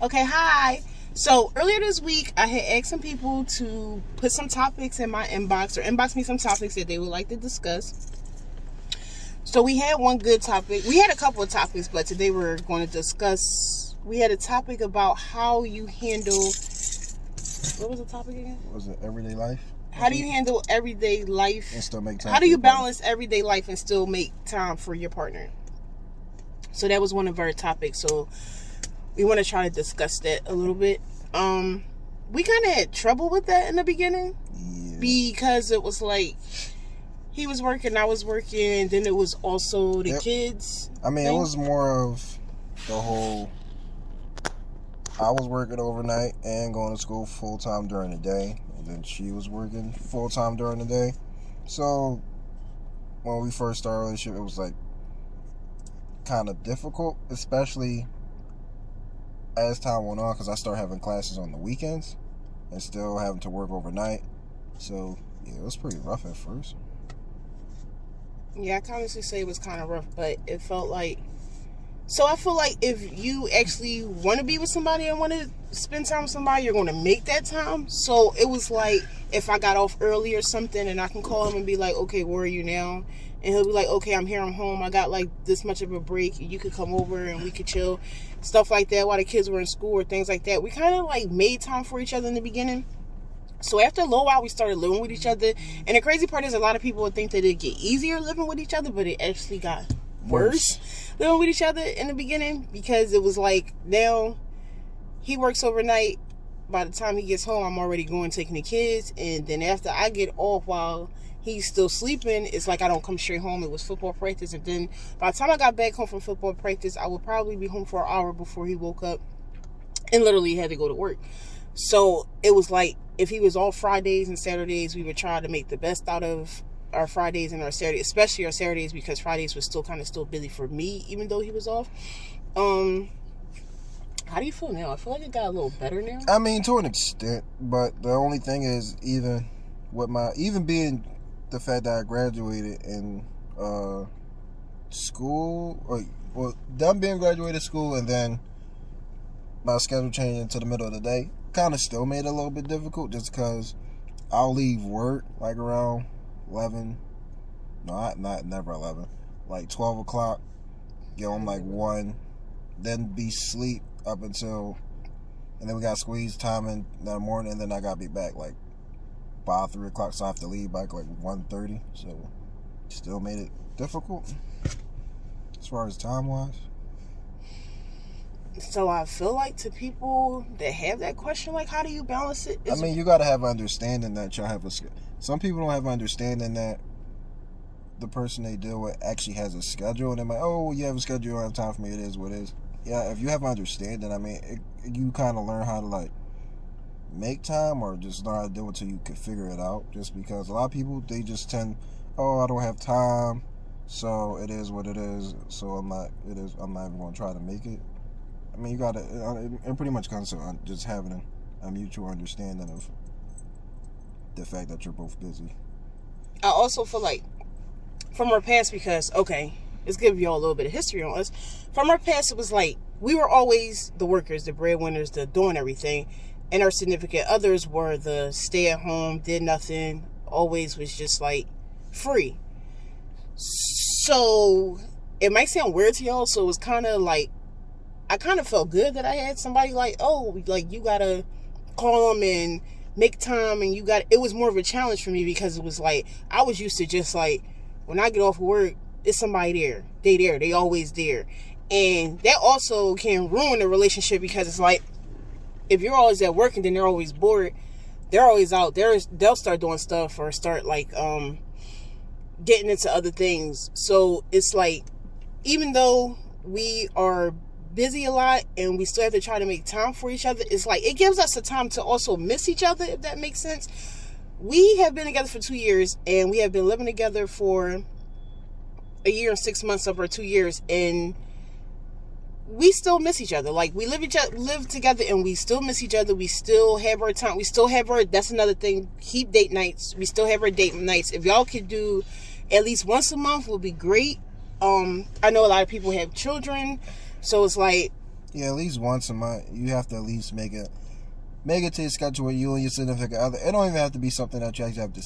Okay, hi. So earlier this week, I had asked some people to put some topics in my inbox or inbox me some topics that they would like to discuss. So we had one good topic. We had a couple of topics, but today we're going to discuss. We had a topic about how you handle. What was the topic again? Was it everyday life? How do you handle everyday life and still make time? How do you balance everyday life and still make time for your partner? So that was one of our topics. So we want to try to discuss that a little bit. We kind of had trouble with that in the beginning. Yeah. Because it was like he was working, I was working, and then it was also the kids. I mean, thing. It was more of the whole. I was working overnight and going to school full time during the day, and then she was working full time during the day. So when we first started our relationship, it was like kind of difficult, especially as time went on, because I started having classes on the weekends and still having to work overnight. So yeah, it was pretty rough at first. Yeah, I can honestly say it was kind of rough, but it felt like. So I feel like if you actually want to be with somebody and want to spend time with somebody, you're going to make that time. So it was like if I got off early or something, and I can call him and be like, okay, where are you now? And he'll be like, okay, I'm here, I'm home. I got like this much of a break. You could come over and we could chill. Stuff like that while the kids were in school or things like that. We kind of like made time for each other in the beginning. So after a little while, we started living with each other. And the crazy part is a lot of people would think that it'd get easier living with each other, but it actually got worse living with each other in the beginning, because it was like now he works overnight. By the time he gets home, I'm already going taking the kids, and then after I get off while he's still sleeping, it's like I don't come straight home. It was football practice, and then by the time I got back home from football practice, I would probably be home for an hour before he woke up and literally had to go to work. So it was like if he was off Fridays and Saturdays, we would try to make the best out of our Fridays and our Saturdays, especially our Saturdays, because Fridays was still kind of still busy for me, even though he was off. How do you feel now? I feel like it got a little better now. I mean, to an extent, but the only thing is, even being the fact that I graduated in school, done being graduated school, and then my schedule changed into the middle of the day, kind of still made it a little bit difficult, just because I'll leave work like around 11, never 11, like 12 o'clock, get home like 1, then be sleep up until, and then we got squeeze time in the morning, and then I gotta be back like 5, 3 o'clock, so I have to leave back like 1:30, so still made it difficult as far as time wise. So I feel like to people that have that question, like, how do you balance it? I mean, you gotta have understanding that y'all have some people don't have understanding that the person they deal with actually has a schedule, and they're like, oh, you have a schedule, you don't have time for me, it is what it is. Yeah, if you have understanding, I mean, you kind of learn how to like make time, or just learn how to do it until you can figure it out. Just because a lot of people, they just tend, oh, I don't have time, so it is what it is. So I'm not even going to try to make it. I mean, you got to, it pretty much comes to just having a mutual understanding of the fact that you're both busy. I also feel like from our past, because, okay, let's give you all a little bit of history on us. From our past, it was like we were always the workers, the breadwinners, the doing everything, and our significant others were the stay at home, did nothing, always was just like free. So it might sound weird to y'all, so it was kind of like I kind of felt good that I had somebody like, oh, like you gotta call them and make time, and it was more of a challenge for me, because it was like I was used to just like when I get off work, it's somebody there. They always there. And that also can ruin the relationship, because it's like if you're always at work and then they're always bored, they're always out there, they'll start doing stuff or start like getting into other things. So it's like even though we are busy a lot and we still have to try to make time for each other, it's like it gives us the time to also miss each other, if that makes sense. We have been together for 2 years, and we have been living together for a year and 6 months of our 2 years, and we still miss each other. Like, we live together, and we still miss each other. We still have our time. We still have our, that's another thing, keep date nights. We still have our date nights. If y'all could do at least once a month, would be great. I know a lot of people have children, so it's like, Yeah, at least once a month. You have to at least make it to your schedule with you and your significant other. It don't even have to be something that you actually have to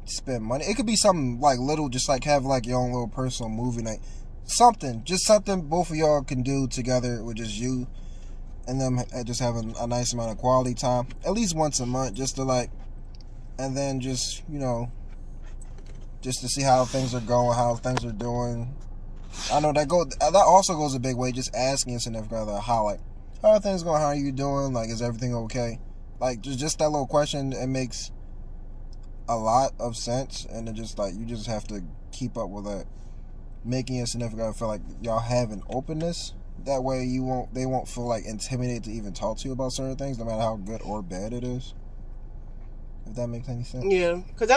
spend money. It could be something like little, just like have like your own little personal movie night. Something both of y'all can do together with just you and them, just having a nice amount of quality time. At least once a month, just to like, and then just, just to see how things are going, how things are doing. I know that also goes a big way, just asking your significant other how are things going, how are you doing, like, is everything okay? Like, just that little question, it makes a lot of sense, and it just, like, you just have to keep up with that, making your significant other feel like y'all have an openness. That way they won't feel like intimidated to even talk to you about certain things, no matter how good or bad it is. If that makes any sense. Yeah, because